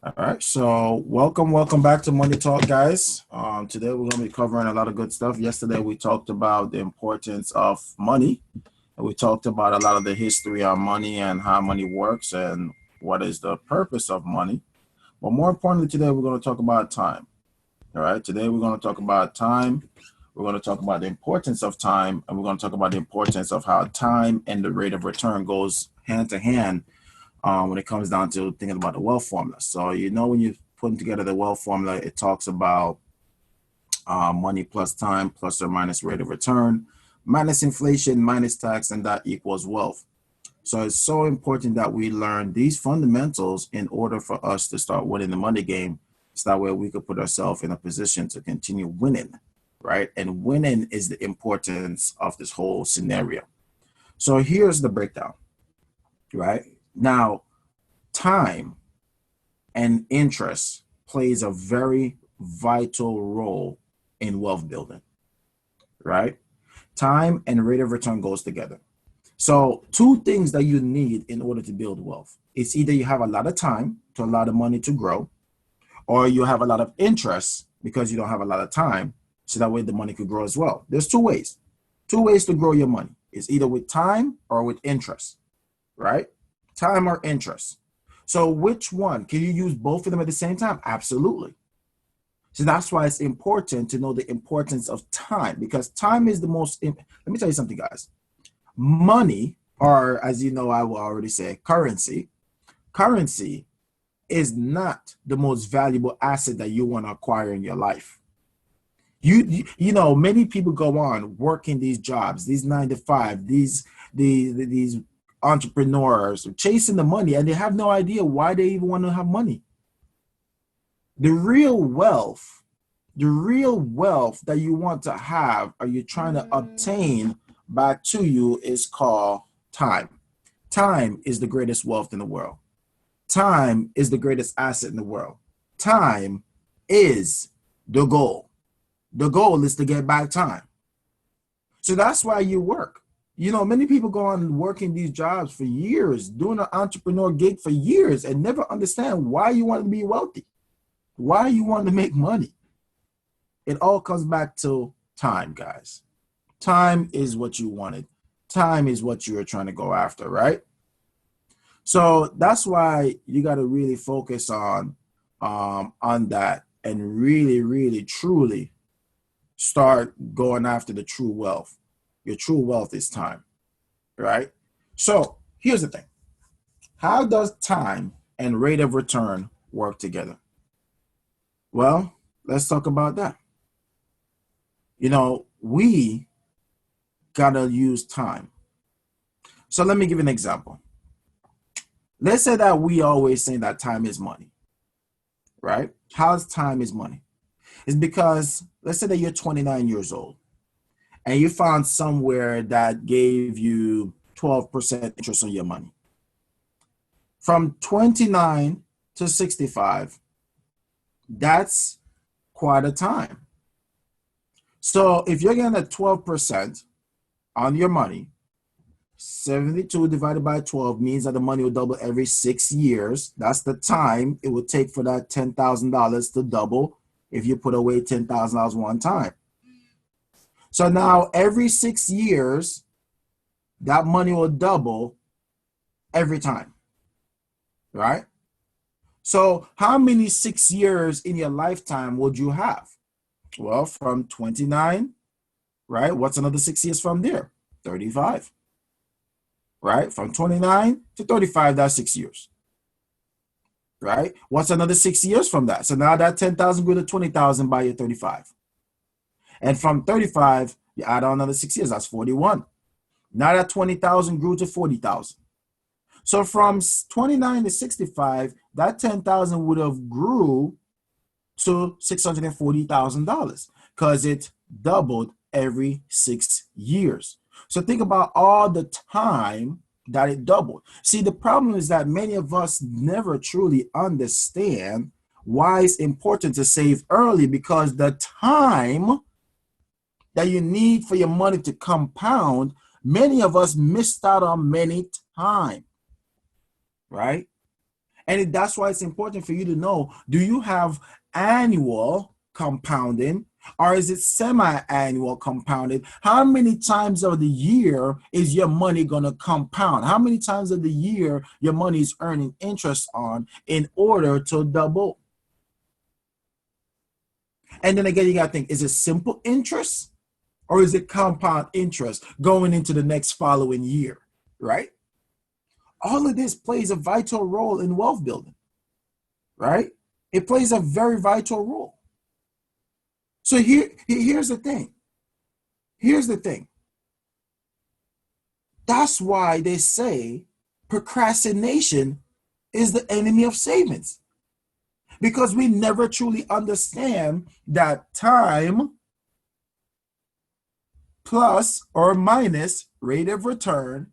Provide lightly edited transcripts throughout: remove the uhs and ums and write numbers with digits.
All right, so welcome back to Money Talk, guys. Today we're going to be covering a lot of good stuff. Yesterday we talked about the importance of money, and we talked about a lot of the history of money and how money works and what is the purpose of money. But more importantly, today we're going to talk about time. All right, today we're going to talk about time. We're going to talk about the importance of time, and we're going to talk about the importance of how time and the rate of return goes hand to hand when it comes down to thinking about the wealth formula. So, when you're putting together the wealth formula, it talks about money plus time plus or minus rate of return, minus inflation, minus tax, and that equals wealth. So it's so important that we learn these fundamentals in order for us to start winning the money game. So that way we could put ourselves in a position to continue winning, right? And winning is the importance of this whole scenario. So here's the breakdown, right? Now, time and interest plays a very vital role in wealth building, right? Time and rate of return goes together. So two things that you need in order to build wealth. It's either you have a lot of time to allow the money to grow, or you have a lot of interest because you don't have a lot of time. So that way the money could grow as well. There's two ways to grow your money. It's either with time or with interest, right? Time or interest. So which one? Can you use both of them at the same time? Absolutely. So that's why it's important to know the importance of time, because time is the most. Let me tell you something, guys. Money, or as you know, I will already say currency is not the most valuable asset that you want to acquire in your life. Many people go on working these jobs, these 9 to 5, these entrepreneurs chasing the money, and they have no idea why they even want to have money. The real wealth, the real wealth that you want to have, or you're trying to obtain back to you, is called time. Time is the greatest wealth in the world. Time is the greatest asset in the world. Time is the goal. The goal is to get back time. So that's why you work. Many people go on working these jobs for years, doing an entrepreneur gig for years, and never understand why you want to be wealthy, why you want to make money. It all comes back to time, guys. Time is what you wanted. Time is what you were trying to go after, right? So that's why you got to really focus on that and really, really, truly start going after the true wealth. Your true wealth is time, right? So here's the thing. How does time and rate of return work together? Well, let's talk about that. We gotta use time. So let me give an example. Let's say that we always say that time is money, right? How's time is money? It's because let's say that you're 29 years old and you found somewhere that gave you 12% interest on your money. From 29 to 65, that's quite a time. So if you're getting a 12% on your money, 72 divided by 12 means that the money will double every 6 years. That's the time it would take for that $10,000 to double if you put away $10,000 one time. So now every 6 years, that money will double every time, right? So how many 6 years in your lifetime would you have? Well, from 29, right? What's another 6 years from there? 35. Right? From 29 to 35, that's 6 years. Right? What's another 6 years from that? So now that 10,000 grew to 20,000 by your 35. And from 35, you add on another 6 years, that's 41. Now that 20,000 grew to 40,000. So from 29 to 65, that 10,000 would have grew to $640,000 because it doubled every 6 years. So think about all the time that it doubled. See, the problem is that many of us never truly understand why it's important to save early, because the time that you need for your money to compound, many of us missed out on many time, right? And that's why it's important for you to know, do you have annual compounding or is it semi-annual compounded? How many times of the year is your money going to compound? How many times of the year your money is earning interest on in order to double? And then again, you got to think, is it simple interest or is it compound interest going into the next following year, right? All of this plays a vital role in wealth building, right? It plays a very vital role. So here's the thing. Here's the thing. That's why they say procrastination is the enemy of savings. Because we never truly understand that time plus or minus rate of return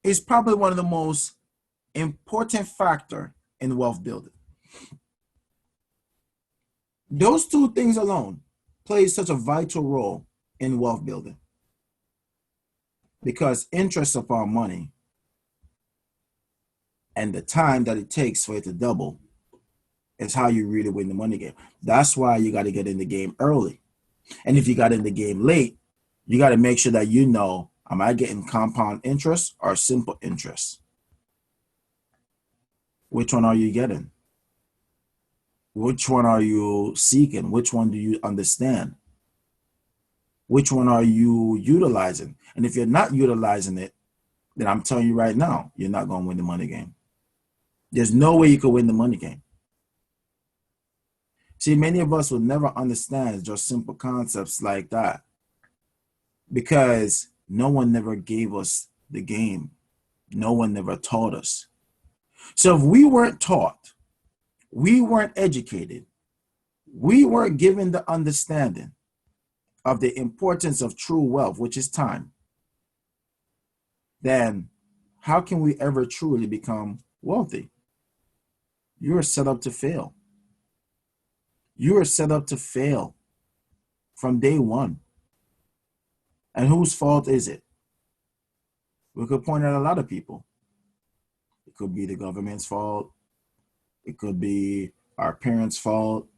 is probably one of the most important factor in wealth building. Those two things alone play such a vital role in wealth building. Because interest upon money and the time that it takes for it to double is how you really win the money game. That's why you got to get in the game early. And if you got in the game late, you got to make sure that you know, am I getting compound interest or simple interest? Which one are you getting? Which one are you seeking? Which one do you understand? Which one are you utilizing? And if you're not utilizing it, then I'm telling you right now, you're not going to win the money game. There's no way you could win the money game. See, many of us will never understand just simple concepts like that because no one never gave us the game. No one never taught us. So if we weren't taught, we weren't educated, we weren't given the understanding of the importance of true wealth, which is time, then how can we ever truly become wealthy? You are set up to fail. You are set up to fail from day one. And whose fault is it? We could point at a lot of people. It could be the government's fault. It could be our parents' fault.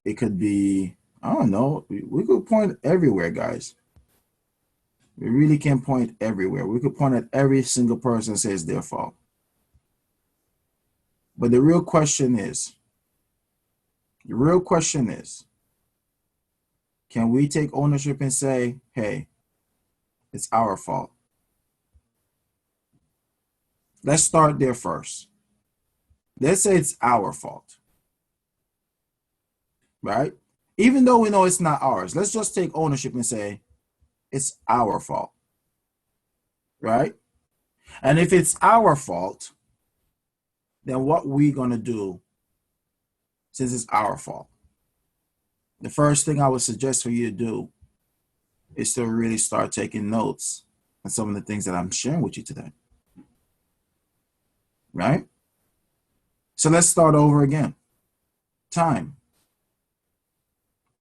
It could be, I don't know, we could point everywhere, guys. We really can point everywhere. We could point at every single person and say it's their fault. But the real question is, can we take ownership and say, hey, it's our fault? Let's start there first. Let's say it's our fault, right? Even though we know it's not ours, let's just take ownership and say, it's our fault, right? And if it's our fault, then what we gonna do since it's our fault? The first thing I would suggest for you to do is to really start taking notes on some of the things that I'm sharing with you today, right? So let's start over again. Time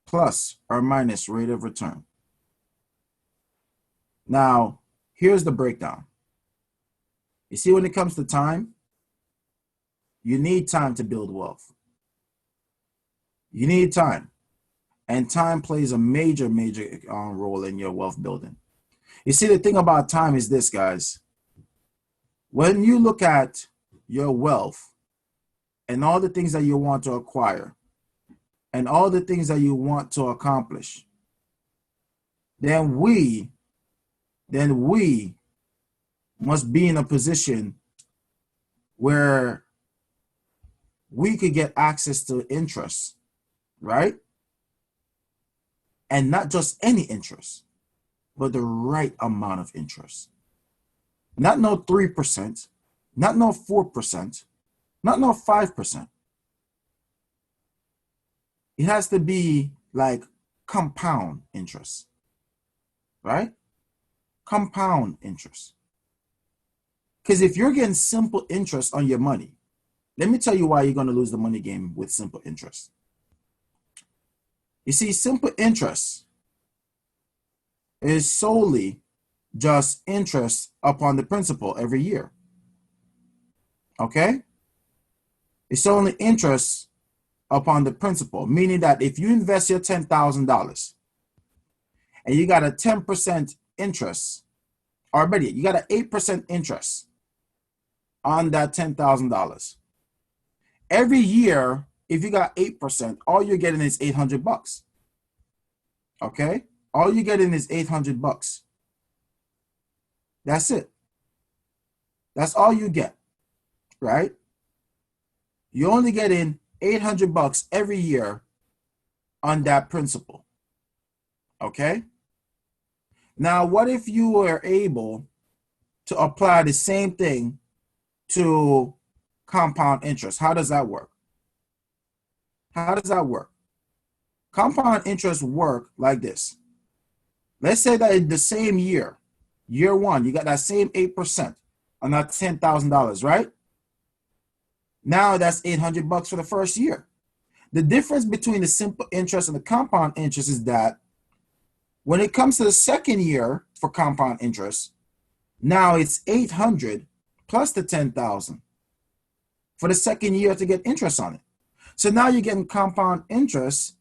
plus or minus rate of return. Now, here's the breakdown. You see, when it comes to time, you need time to build wealth. You need time. And time plays a major role in your wealth building. You see, the thing about time is this, guys. When you look at your wealth and all the things that you want to acquire and all the things that you want to accomplish, then we must be in a position where we could get access to interest, right? And not just any interest, but the right amount of interest. Not no 3%, not no 4%, not no 5%. It has to be like compound interest, right? Compound interest. Because if you're getting simple interest on your money, let me tell you why you're going to lose the money game with simple interest. You see, simple interest is solely just interest upon the principal every year. Okay? It's only interest upon the principal, meaning that if you invest your $10,000 and you got a 10% interest, or better yet, you got an 8% interest on that $10,000. Every year, if you got 8%, all you're getting is $800. Okay? All you're getting is $800. That's it. That's all you get, right? You're only getting $800 every year on that principal. Okay? Now, what if you were able to apply the same thing to compound interest? How does that work? How does that work? Compound interest work like this. Let's say that in the same year, year one, you got that same 8% on that $10,000, right? Now that's $800 for the first year. The difference between the simple interest and the compound interest is that when it comes to the second year for compound interest, now it's 800 plus the 10,000 for the second year to get interest on it. So now you're getting compound interest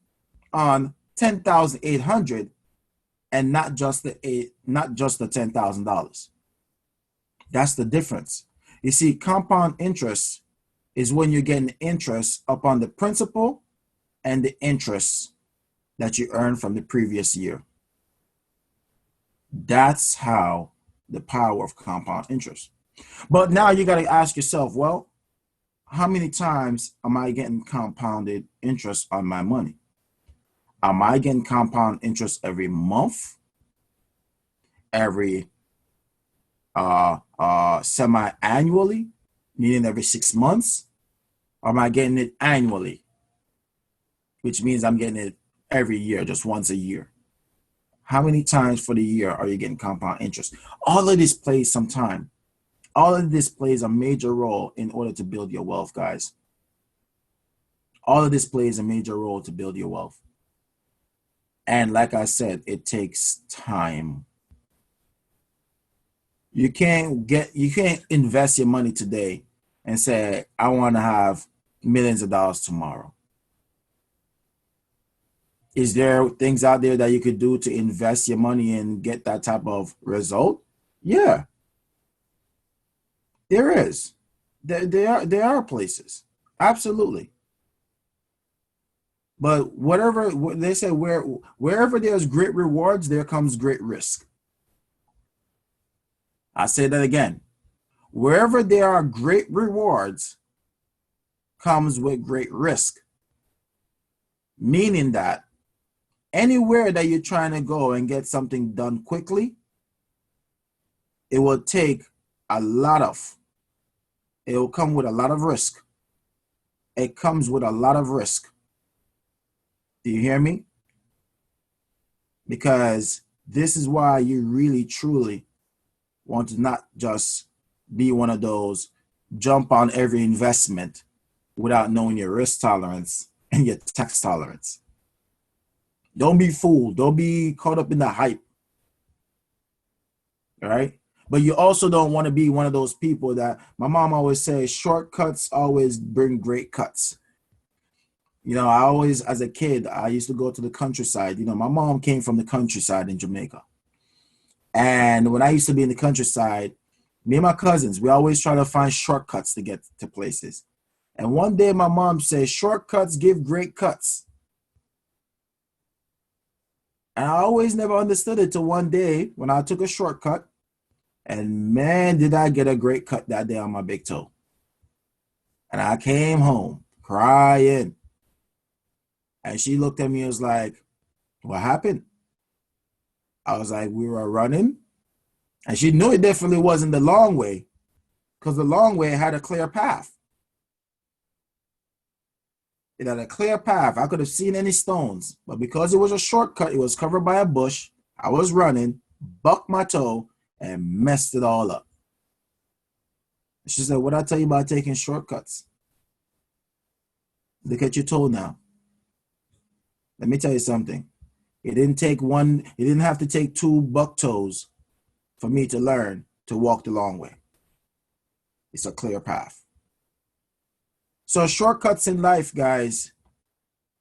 on 10,800 and not just the $10,000. That's the difference. You see, compound interest is when you're getting interest upon the principal and the interest that you earned from the previous year. That's how the power of compound interest. But now you got to ask yourself, well, how many times am I getting compounded interest on my money? Am I getting compound interest every month? Every semi-annually, meaning every 6 months? Or am I getting it annually? Which means I'm getting it every year, just once a year. How many times for the year are you getting compound interest? All of this plays some time. All of this plays a major role in order to build your wealth, guys. All of this plays a major role to build your wealth. And like I said, it takes time. You can't invest your money today and say, I want to have millions of dollars tomorrow. Is there things out there that you could do to invest your money and get that type of result? Yeah, there is. There are places. Absolutely. But whatever they say, wherever there's great rewards, there comes great risk. I say that again. Wherever there are great rewards comes with great risk. Meaning that anywhere that you're trying to go and get something done quickly, it will come with a lot of risk. It comes with a lot of risk. Do you hear me? Because this is why you really, truly want to not just be one of those jump on every investment without knowing your risk tolerance and your tax tolerance. Don't be fooled. Don't be caught up in the hype. All right? But you also don't want to be one of those people that my mom always says, shortcuts always bring great cuts. You know, I always, as a kid, I used to go to the countryside. You know, my mom came from the countryside in Jamaica. And when I used to be in the countryside, me and my cousins, we always try to find shortcuts to get to places. And one day my mom said, shortcuts give great cuts. And I always never understood it till one day when I took a shortcut. And man, did I get a great cut that day on my big toe. And I came home crying. And she looked at me and was like, what happened? I was like, we were running. And she knew it definitely wasn't the long way, because the long way had a clear path. It had a clear path. I could have seen any stones, but because it was a shortcut, it was covered by a bush. I was running, bucked my toe, and messed it all up. She said, what I tell you about taking shortcuts? Look at your toe now. Let me tell you something. It didn't have to take 2 buck toes for me to learn to walk the long way. It's a clear path. So shortcuts in life, guys,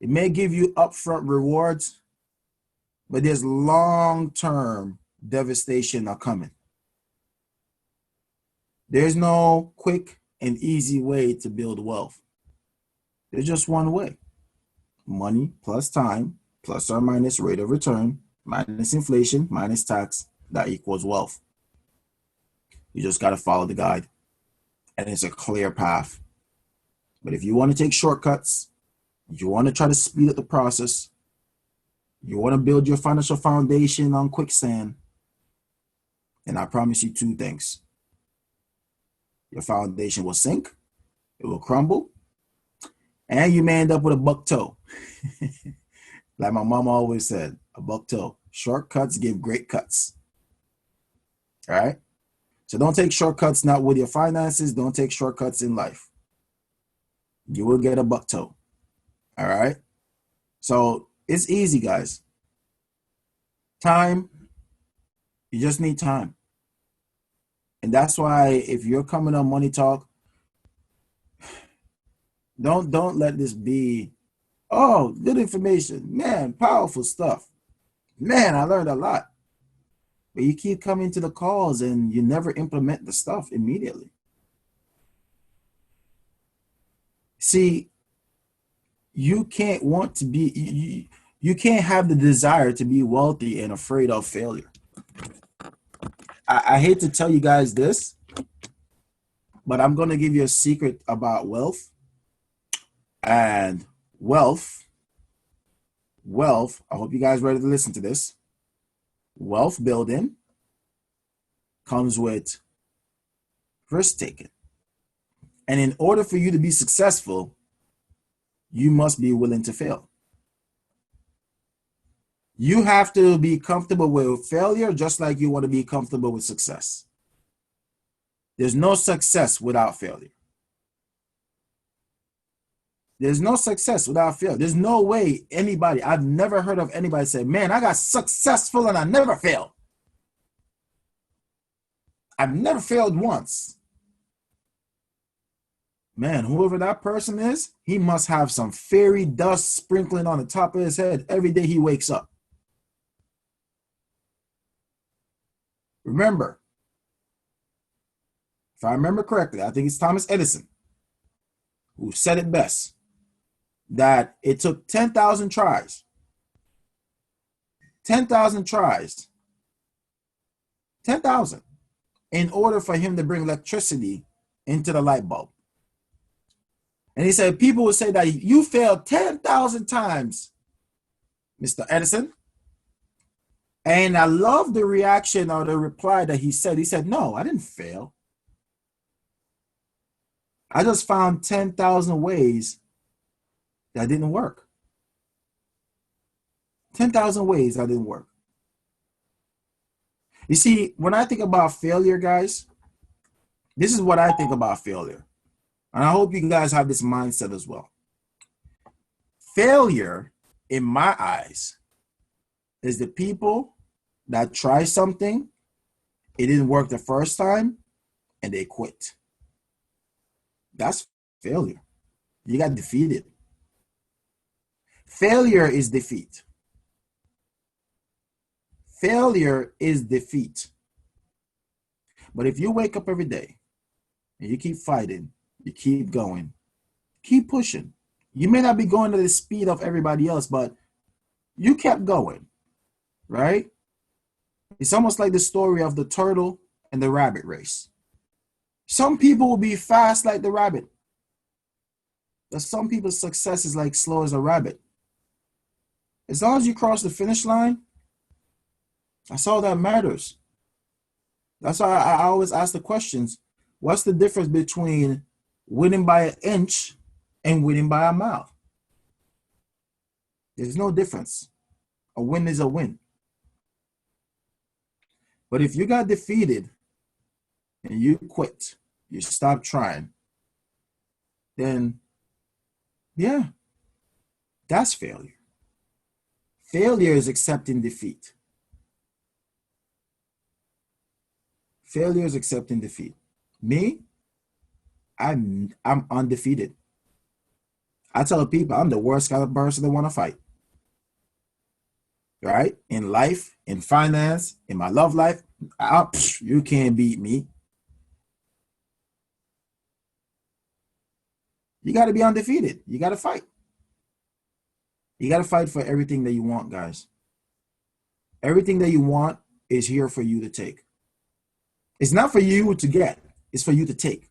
it may give you upfront rewards, but there's long-term devastation are coming. There's no quick and easy way to build wealth. There's just one way. Money plus time plus or minus rate of return minus inflation minus tax, that equals wealth. You just got to follow the guide, and it's a clear path. But if you want to take shortcuts, you want to try to speed up the process, you want to build your financial foundation on quicksand, and I promise you two things. Your foundation will sink, it will crumble, and you may end up with a buck toe. Like my mom always said, a buck toe. Shortcuts give great cuts. All right? So don't take shortcuts not with your finances. Don't take shortcuts in life. You will get a buck toe. All right? So it's easy, guys. Time. You just need time. And that's why if you're coming on Money Talk, don't let this be, oh, good information. Man, powerful stuff. Man, I learned a lot. But you keep coming to the calls and you never implement the stuff immediately. See, you can't want to be, you can't have the desire to be wealthy and afraid of failure. I hate to tell you guys this, but I'm going to give you a secret about wealth. And wealth, I hope you guys are ready to listen to this. Wealth building comes with risk taking. And in order for you to be successful, you must be willing to fail. You have to be comfortable with failure just like you want to be comfortable with success. There's no success without failure. There's no success without failure. There's no way anybody, I've never heard of anybody say, man, I got successful and I never failed. I've never failed once. Man, whoever that person is, he must have some fairy dust sprinkling on the top of his head every day he wakes up. Remember, if I remember correctly, I think it's Thomas Edison who said it best, that it took 10,000 tries, 10,000 tries, 10,000 in order for him to bring electricity into the light bulb. And he said, people will say that you failed 10,000 times, Mr. Edison. And I love the reaction or the reply that he said. He said, no, I didn't fail. I just found 10,000 ways that didn't work. 10,000 ways that didn't work. You see, when I think about failure, guys, this is what I think about failure. And I hope you guys have this mindset as well. Failure, in my eyes, is the people that try something, it didn't work the first time, and they quit. That's failure. You got defeated. Failure is defeat. Failure is defeat. But if you wake up every day and you keep fighting, you keep going, keep pushing. You may not be going at the speed of everybody else, but you kept going, right? It's almost like the story of the turtle and the rabbit race. Some people will be fast like the rabbit, but some people's success is like slow as a rabbit. As long as you cross the finish line, that's all that matters. That's why I always ask the questions, what's the difference between winning by an inch and winning by a mile? There's no difference. A win is a win. But if you got defeated and you quit, you stop trying, then yeah, that's failure. Failure is accepting defeat. Failure is accepting defeat. Me, I'm undefeated. I tell people I'm the worst kind of person to want to fight. Right? In life, in finance, in my love life, you can't beat me. You got to be undefeated. You got to fight. You got to fight for everything that you want, guys. Everything that you want is here for you to take. It's not for you to get, it's for you to take.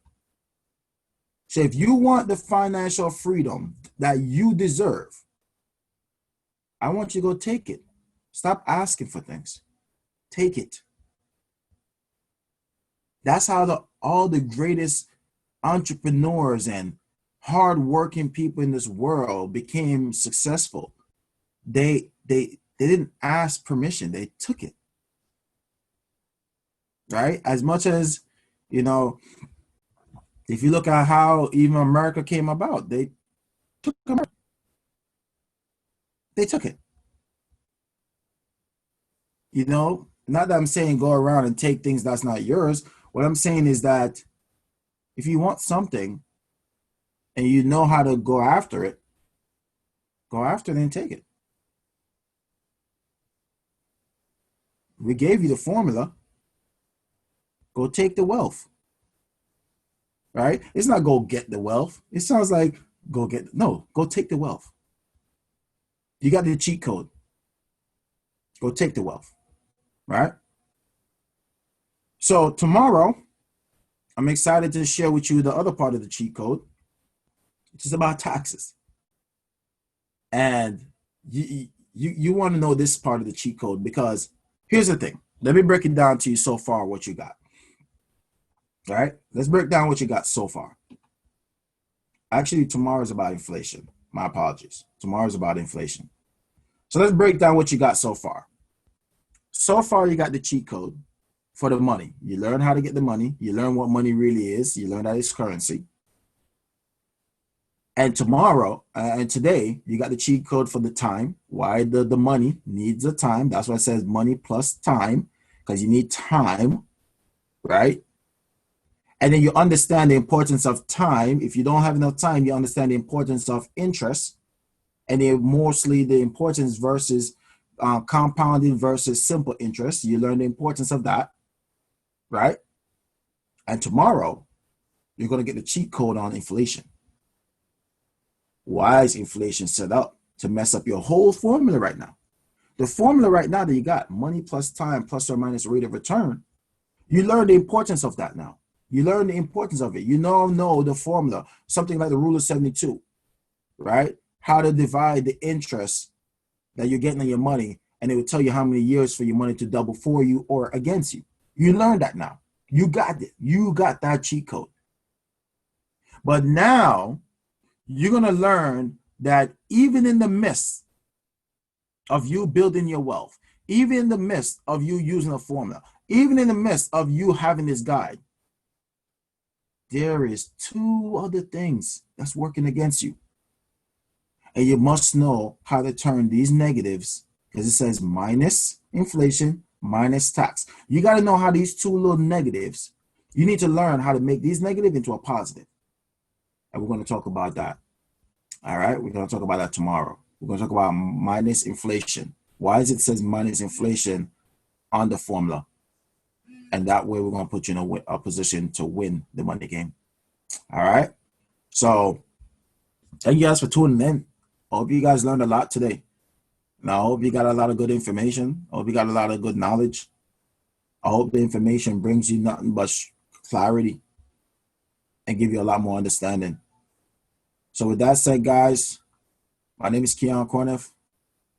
So if you want the financial freedom that you deserve, I want you to go take it. Stop asking for things. Take it. That's how all the greatest entrepreneurs and hardworking people in this world became successful. They didn't ask permission. They took it. Right? As much as, you know, if you look at how even America came about, they took America. They took it. You know, not that I'm saying go around and take things that's not yours. What I'm saying is that if you want something and you know how to go after it and take it. We gave you the formula. Go take the wealth. Right? It's not go get the wealth. It sounds like go take the wealth. You got the cheat code. Go take the wealth. Right? So tomorrow, I'm excited to share with you the other part of the cheat code, which is about taxes. And you want to know this part of the cheat code because here's the thing. Let me break it down to you so far what you got. All right? Let's break down what you got so far. Actually, tomorrow is about inflation. My apologies. Tomorrow is about inflation. So let's break down what you got so far. So far, you got the cheat code for the money. You learn how to get the money. You learn what money really is. You learn that it's currency. And tomorrow and today, you got the cheat code for the time. Why the money needs the time. That's why it says money plus time, because you need time, right? And then you understand the importance of time. If you don't have enough time, you understand the importance of interest. And then mostly the importance versus compounding versus simple interest. You learn the importance of that, right? And tomorrow, you're going to get the cheat code on inflation. Why is inflation set up to mess up your whole formula right now? The formula right now that you got, money plus time plus or minus rate of return, you learn the importance of that now. You learn the importance of it. You know the formula, something like the rule of 72, right? How to divide the interest that you're getting on your money, and it will tell you how many years for your money to double for you or against you. You learned that now. You got it. You got that cheat code. But now you're going to learn that even in the midst of you building your wealth, even in the midst of you using a formula, even in the midst of you having this guide, there is two other things that's working against you. And you must know how to turn these negatives, because it says minus inflation, minus tax. You got to know how these two little negatives, you need to learn how to make these negative into a positive. And we're going to talk about that. All right, we're going to talk about that tomorrow. We're going to talk about minus inflation. Why is it says minus inflation on the formula? And that way we're going to put you in a position to win the money game. All right. So thank you guys for tuning in. I hope you guys learned a lot today. And I hope you got a lot of good information. I hope you got a lot of good knowledge. I hope the information brings you nothing but clarity and give you a lot more understanding. So with that said, guys, my name is Keon Corneff,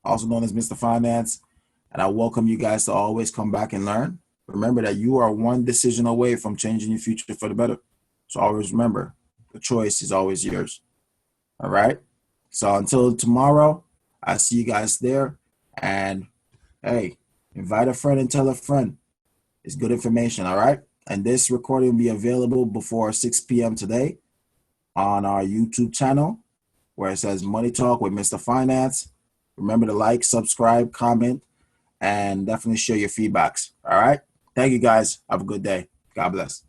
also known as Mr. Finance, and I welcome you guys to always come back and learn. Remember that you are one decision away from changing your future for the better. So always remember, the choice is always yours. All right? So until tomorrow, I see you guys there. And hey, invite a friend and tell a friend. It's good information, all right? And this recording will be available before 6 p.m. today on our YouTube channel where it says Money Talk with Mr. Finance. Remember to like, subscribe, comment, and definitely share your feedbacks, all right? Thank you, guys. Have a good day. God bless.